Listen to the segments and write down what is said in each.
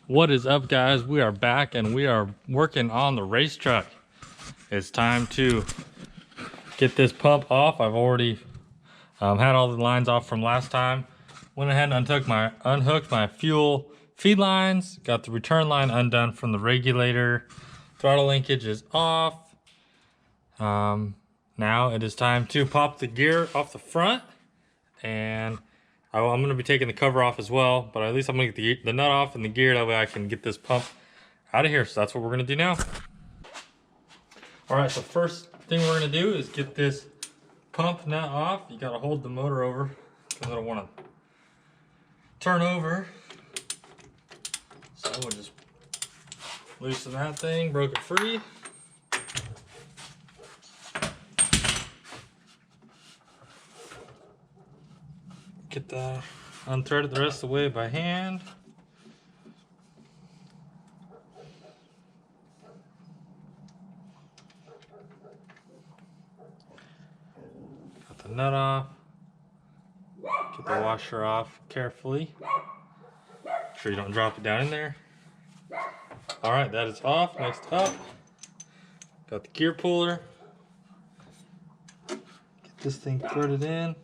What is up, guys? We are back and we are working on the race truck. It's time to get this pump off. I've already had all the lines off from last time. Went ahead and unhooked my fuel feed lines. Got the return line undone from the regulator. Throttle linkage is off. Now it is time to pop the gear off the front, and I'm going to be taking the cover off as well, but at least I'm going to get the nut off and the gear, that way I can get this pump out of here. So that's what we're going to do now. All right, so first thing we're going to do is get this pump nut off. You got to hold the motor over because I don't want to turn over. So we'll just loosen that thing, broke it free. Get that unthreaded the rest of the way by hand. Got the nut off. Get the washer off carefully. Make sure you don't drop it down in there. Alright, that is off. Next up, got the gear puller. Get this thing threaded in.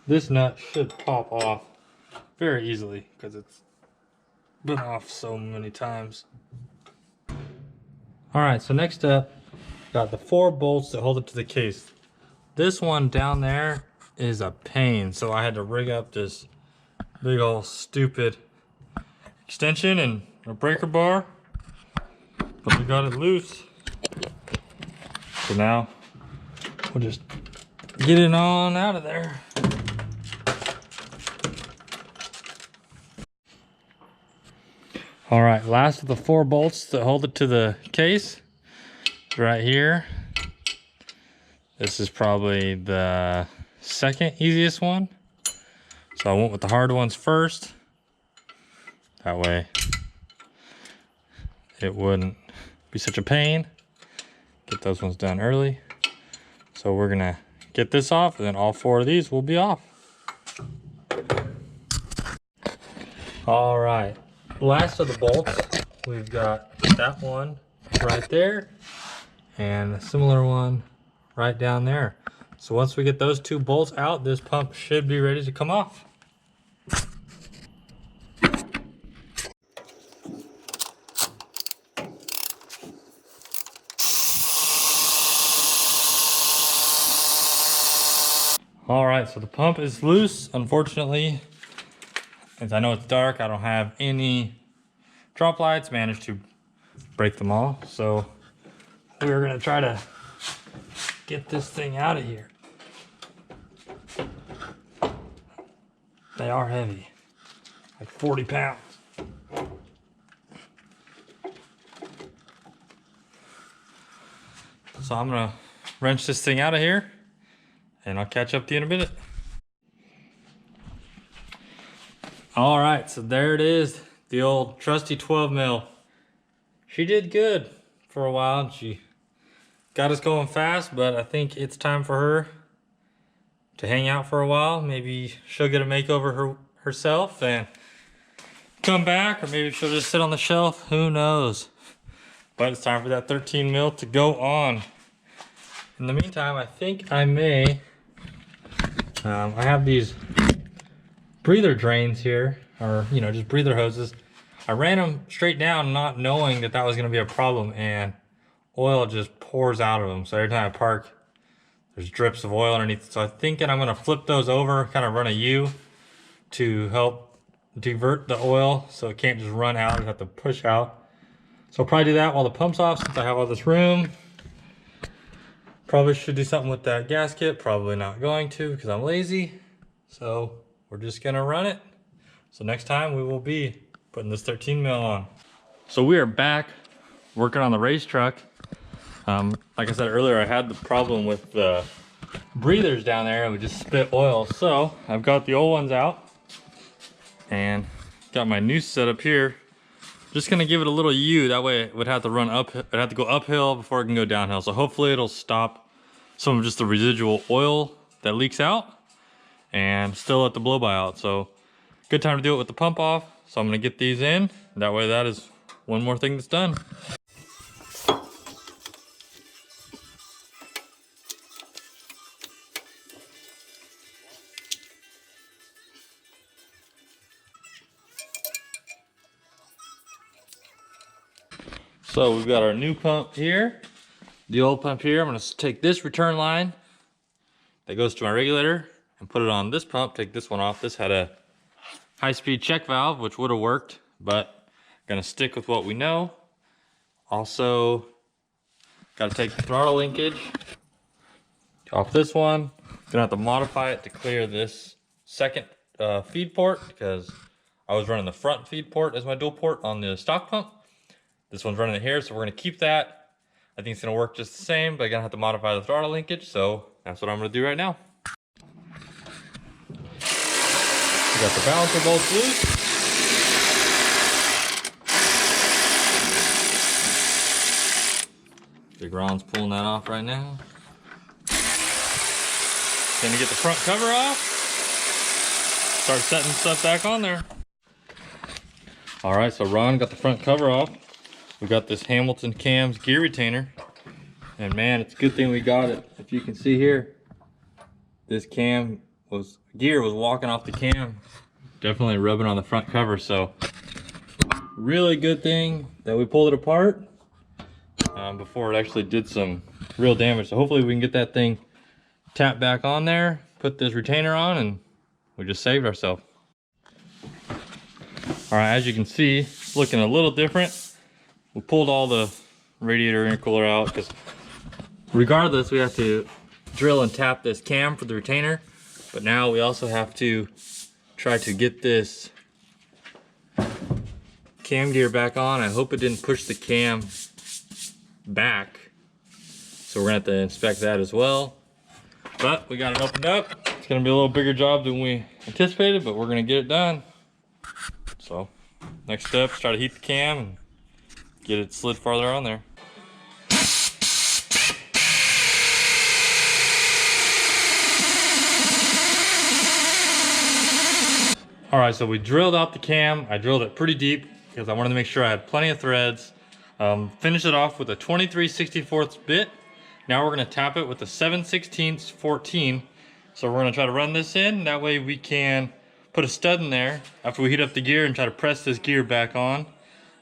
This nut should pop off very easily because it's been off so many times. Alright, so next up, got the 4 bolts that hold it to the case. This one down there is a pain, so I had to rig up this big old stupid extension and a breaker bar, but we got it loose. So now we'll just get it on out of there. All right, last of the 4 bolts that hold it to the case right here. This is probably the second easiest one. So I went with the hard ones first. That way it wouldn't be such a pain. Get those ones done early. So we're gonna get this off, and then all 4 of these will be off. All right. Last of the bolts, we've got that one right there and a similar one right down there. So once we get those 2 bolts out, this pump should be ready to come off. All right, so the pump is loose. Unfortunately, as I know it's dark, I don't have any drop lights. Managed to break them all. So we're gonna try to get this thing out of here. They are heavy, like 40 pounds. So I'm gonna wrench this thing out of here and I'll catch up to you in a minute. All right, so there it is, the old trusty 12 mil. She did good for a while. She got us going fast, but I think it's time for her to hang out for a while. Maybe she'll get a makeover herself and come back, or maybe she'll just sit on the shelf, who knows. But it's time for that 13 mil to go on. In the meantime, I think I may, I have these breather drains here, or just breather hoses. I ran them straight down not knowing that that was going to be a problem, and oil just pours out of them. So every time I park, there's drips of oil underneath. So I'm thinking I'm going to flip those over, kind of run a U to help divert the oil so it can't just run out and have to push out. So I'll probably do that while the pump's off, since I have all this room. Probably should do something with that gasket. Probably not going to because I'm lazy. So we're just going to run it. So next time we will be putting this 13 mil on. So we are back working on the race truck. Like I said earlier, I had the problem with the breathers down there and we just spit oil. So I've got the old ones out and got my new setup here. Just gonna give it a little U, that way it would have to run up, it'd have to go uphill before it can go downhill. So hopefully it'll stop some of just the residual oil that leaks out and still let the blow by out. So good time to do it with the pump off. So I'm gonna get these in. That way that is one more thing that's done. So we've got our new pump here, the old pump here. I'm gonna take this return line that goes to my regulator and put it on this pump, take this one off. This had a high-speed check valve, which would have worked, but gonna stick with what we know. Also, gotta take the throttle linkage off this one. Gonna have to modify it to clear this second feed port because I was running the front feed port as my dual port on the stock pump. This one's running it here, so we're gonna keep that. I think it's gonna work just the same, but I'm gonna have to modify the throttle linkage, so that's what I'm gonna do right now. We got the balancer bolts loose. Big Ron's pulling that off right now. Gonna get the front cover off. Start setting stuff back on there. All right, so Ron got the front cover off. We got this Hamilton Cams gear retainer. And man, it's a good thing we got it. If you can see here, this gear was walking off the cam. Definitely rubbing on the front cover, so really good thing that we pulled it apart before it actually did some real damage. So hopefully we can get that thing tapped back on there, put this retainer on, and we just saved ourselves. All right, as you can see, it's looking a little different. We pulled all the radiator intercooler out because regardless, we have to drill and tap this cam for the retainer. But now we also have to try to get this cam gear back on. I hope it didn't push the cam back. So we're gonna have to inspect that as well. But we got it opened up. It's gonna be a little bigger job than we anticipated, but we're gonna get it done. So next step is try to heat the cam and get it slid farther on there. All right, so we drilled out the cam. I drilled it pretty deep because I wanted to make sure I had plenty of threads. Finished it off with a 23/64 bit. Now we're gonna tap it with a 7/16 14. So we're gonna try to run this in. That way we can put a stud in there after we heat up the gear and try to press this gear back on.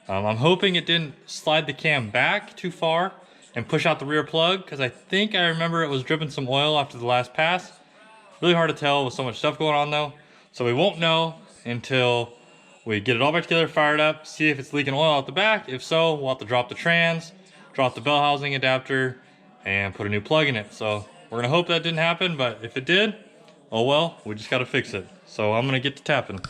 I'm hoping it didn't slide the cam back too far and push out the rear plug because I think I remember it was dripping some oil after the last pass. Really hard to tell with so much stuff going on though. So we won't know until we get it all back together, fire it up, see if it's leaking oil out the back. If so, we'll have to drop the trans, drop the bell housing adapter, and put a new plug in it. So we're gonna hope that didn't happen, but if it did, oh well, we just gotta fix it. So I'm gonna get to tapping.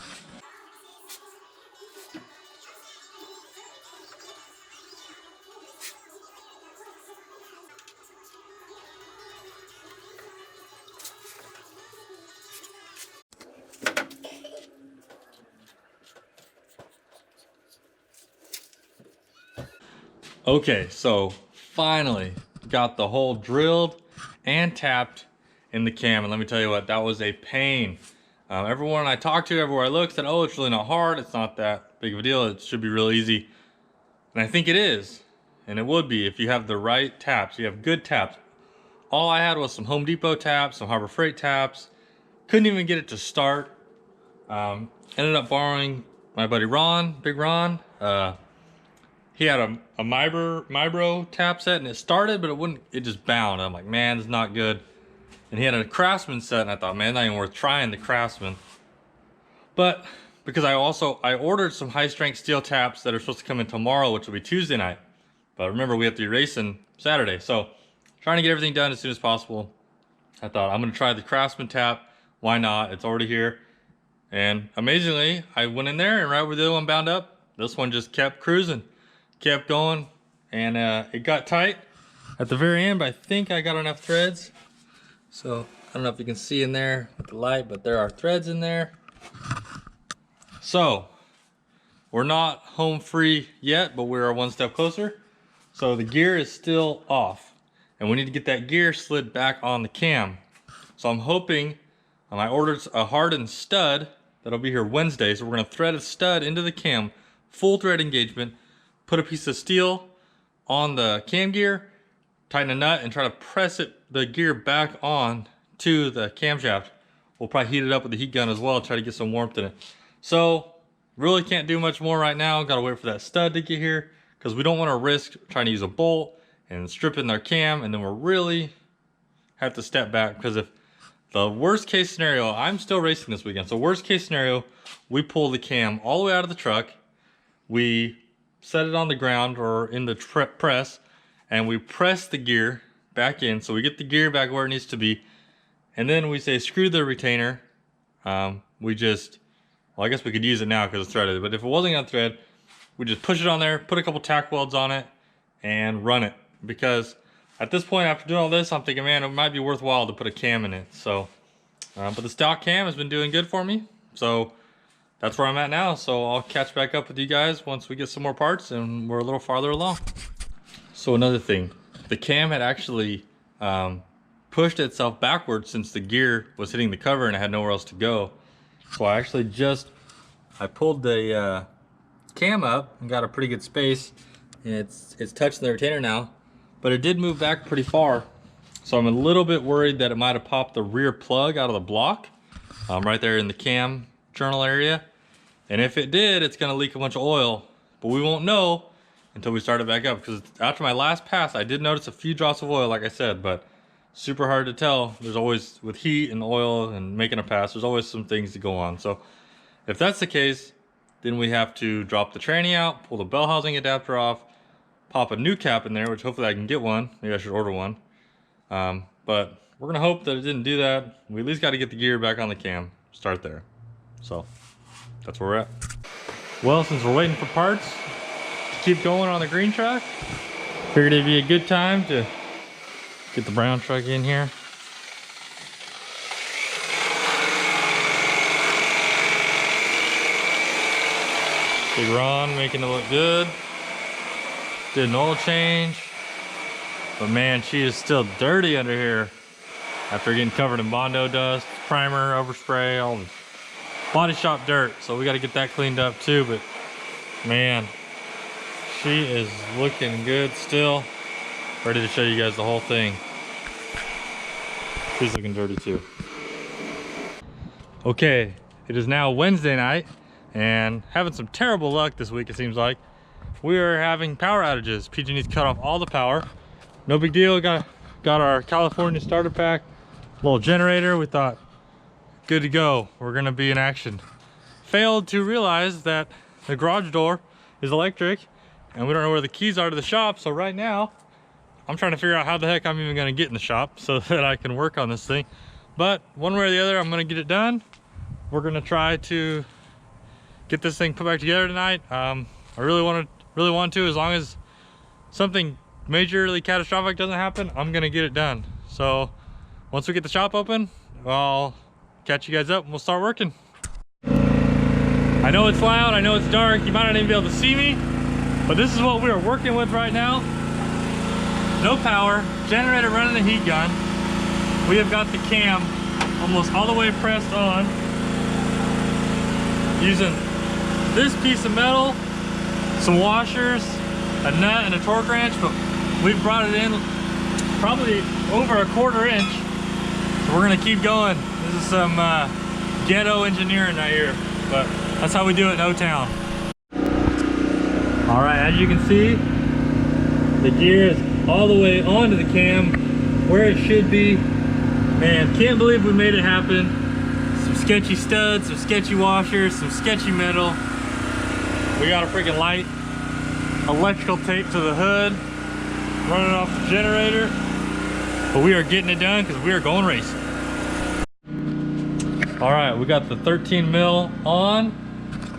Okay, so finally got the hole drilled and tapped in the cam, and let me tell you what, that was a pain. Everyone I talked to, everywhere I looked, said, oh, it's really not hard, it's not that big of a deal, it should be real easy. And I think it is, and it would be if you have the right taps, you have good taps. All I had was some Home Depot taps, some Harbor Freight taps, couldn't even get it to start. Ended up borrowing my buddy Ron, Big Ron. He had a Mibro tap set and it started, but it just bound. I'm like, man, it's not good. And he had a Craftsman set and I thought, man, not even worth trying the Craftsman. But because I ordered some high strength steel taps that are supposed to come in tomorrow, which will be Tuesday night. But remember, we have to be racing Saturday. So trying to get everything done as soon as possible. I thought I'm gonna try the Craftsman tap. Why not? It's already here. And amazingly, I went in there and right where the other one bound up, this one just kept cruising, kept going, and it got tight at the very end, but I think I got enough threads. So I don't know if you can see in there with the light, but there are threads in there. So we're not home free yet, but we're one step closer. So the gear is still off and we need to get that gear slid back on the cam. So I'm hoping, I ordered a hardened stud that'll be here Wednesday. So we're gonna thread a stud into the cam, full thread engagement, put a piece of steel on the cam gear, tighten a nut and try to press the gear back on to the camshaft. We'll probably heat it up with the heat gun as well, try to get some warmth in it. So really can't do much more right now. Gotta wait for that stud to get here because we don't want to risk trying to use a bolt and stripping their cam, and then we're really have to step back because if the worst case scenario, I'm still racing this weekend. So worst case scenario, we pull the cam all the way out of the truck, we set it on the ground or in the press, and we press the gear back in. So we get the gear back where it needs to be. And then we say, screw the retainer. We just, well, I guess we could use it now because it's threaded, but if it wasn't on thread, we just push it on there, put a couple tack welds on it, and run it. Because at this point, after doing all this, I'm thinking, man, it might be worthwhile to put a cam in it. So, but the stock cam has been doing good for me. So that's where I'm at now. So I'll catch back up with you guys once we get some more parts and we're a little farther along. So another thing, the cam had actually pushed itself backwards since the gear was hitting the cover and I had nowhere else to go. So I actually I pulled the cam up and got a pretty good space, and it's touching the retainer now, but it did move back pretty far. So I'm a little bit worried that it might have popped the rear plug out of the block right there in the cam journal area. And if it did, it's gonna leak a bunch of oil, but we won't know until we start it back up, because after my last pass, I did notice a few drops of oil, like I said, but super hard to tell. There's always, with heat and oil and making a pass, there's always some things to go on. So if that's the case, then we have to drop the tranny out, pull the bell housing adapter off, pop a new cap in there, which hopefully I can get one. Maybe I should order one. But we're gonna hope that it didn't do that. We at least got to get the gear back on the cam, start there. So that's where we're at. Well, since we're waiting for parts to keep going on the green truck, figured it'd be a good time to get the brown truck in here. Big Ron making it look good. Did an oil change. But man, she is still dirty under here after getting covered in Bondo dust, primer, overspray, all the body shop dirt. So we got to get that cleaned up too. But man, she is looking good still. Ready to show you guys the whole thing. She's looking dirty too. Okay, it is now Wednesday night and having some terrible luck this week, it seems like. We are having power outages. PG&E's cut off all the power. No big deal, got our California starter pack, little generator. We thought, good to go, we're gonna be in action. Failed to realize that the garage door is electric and we don't know where the keys are to the shop. So right now, I'm trying to figure out how the heck I'm even gonna get in the shop so that I can work on this thing. But one way or the other, I'm gonna get it done. We're gonna try to get this thing put back together tonight. I really want to, as long as something majorly catastrophic doesn't happen, I'm gonna get it done. So once we get the shop open, I'll catch you guys up and we'll start working. I know it's loud, I know it's dark, you might not even be able to see me, but this is what we are working with right now. No power, generator running the heat gun. We have got the cam almost all the way pressed on using this piece of metal, some washers, a nut, and a torque wrench, but we've brought it in probably over a 1/4 inch. So we're gonna keep going. This is some ghetto engineering right here, but that's how we do it in O-Town. All right, as you can see, the gear is all the way onto the cam where it should be. Man, can't believe we made it happen. Some sketchy studs, some sketchy washers, some sketchy metal. We got a freaking light, electrical tape to the hood, running off the generator. But we are getting it done because we are going racing. All right, we got the 13 mil on,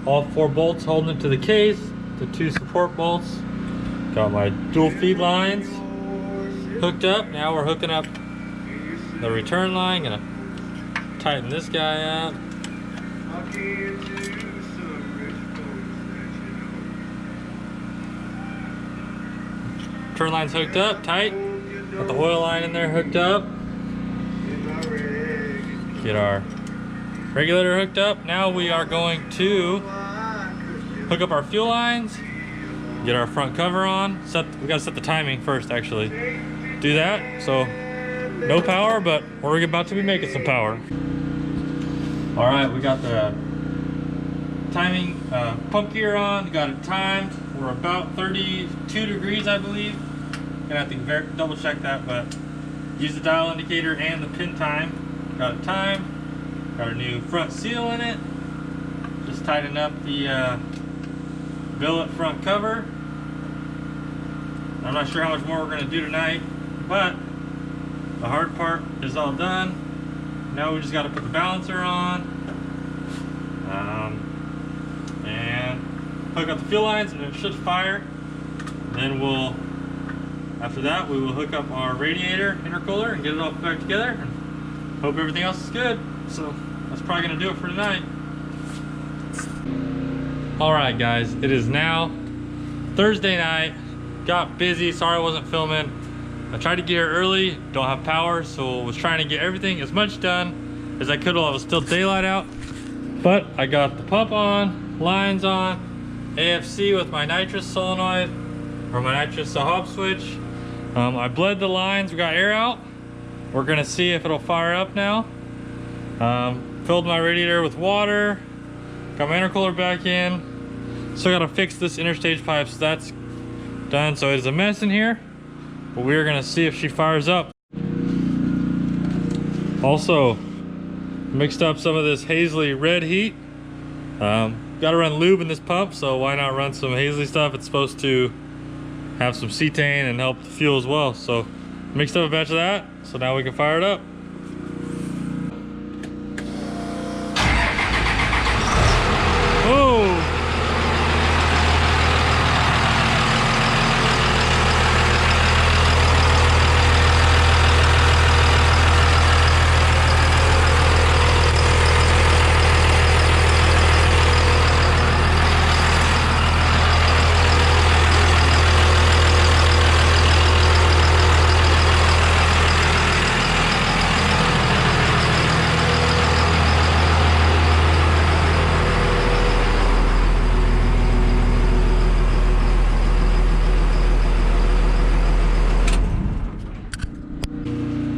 all 4 bolts holding it to the case, the 2 support bolts. Got my dual feed lines hooked up. Now we're hooking up the return line. Gonna tighten this guy up. Turn line's hooked up, tight. Got the oil line in there hooked up. Get our regulator hooked up. Now we are going to hook up our fuel lines, get our front cover on. We gotta set the timing first, actually. Do that. So no power, but we're about to be making some power. All right, we got the timing pump gear on. Got it timed. We're about 32 degrees, I believe. Gonna have to double check that, but use the dial indicator and the pin time. Got it timed. Got our new front seal in it. Just tighten up the billet front cover. I'm not sure how much more we're gonna do tonight, but the hard part is all done. Now we just gotta put the balancer on. And hook up the fuel lines and it should fire. Then after that, we will hook up our radiator intercooler and get it all put back together. And hope everything else is good. So that's probably gonna do it for tonight. All right, guys, it is now Thursday night. Got busy, sorry I wasn't filming. I tried to get here early, don't have power, so was trying to get everything as much done as I could while it was still daylight out. But I got the pump on, lines on, AFC with my nitrous solenoid, or my nitrous hob switch. I bled the lines, we got air out. We're gonna see if it'll fire up now. Filled my radiator with water, got my intercooler back in. Still gotta fix this interstage pipe, so that's done. So it is a mess in here, but we're gonna see if she fires up. Also, mixed up some of this Hazley red heat. Gotta run lube in this pump, so why not run some Hazley stuff? It's supposed to have some cetane and help the fuel as well. So mixed up a batch of that, so now we can fire it up. Whoa!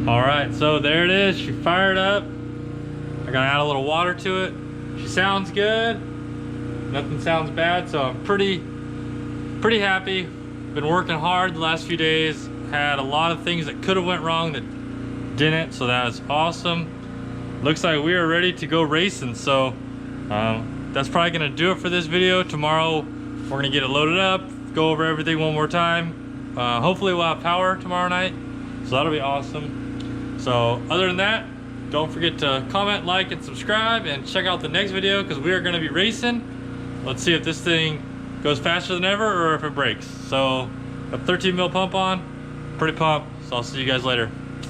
All right, so there it is. She fired up. I gotta add a little water to it. She sounds good. Nothing sounds bad, so I'm pretty happy. Been working hard the last few days. Had a lot of things that could have went wrong that didn't, so that is awesome. Looks like we are ready to go racing, so that's probably gonna do it for this video. Tomorrow, we're gonna get it loaded up, go over everything one more time. Hopefully we'll have power tomorrow night, so that'll be awesome. So other than that, don't forget to comment, like, and subscribe, and check out the next video because we are going to be racing. Let's see if this thing goes faster than ever or if it breaks. So a 13 mil pump on, pretty pumped. So I'll see you guys later.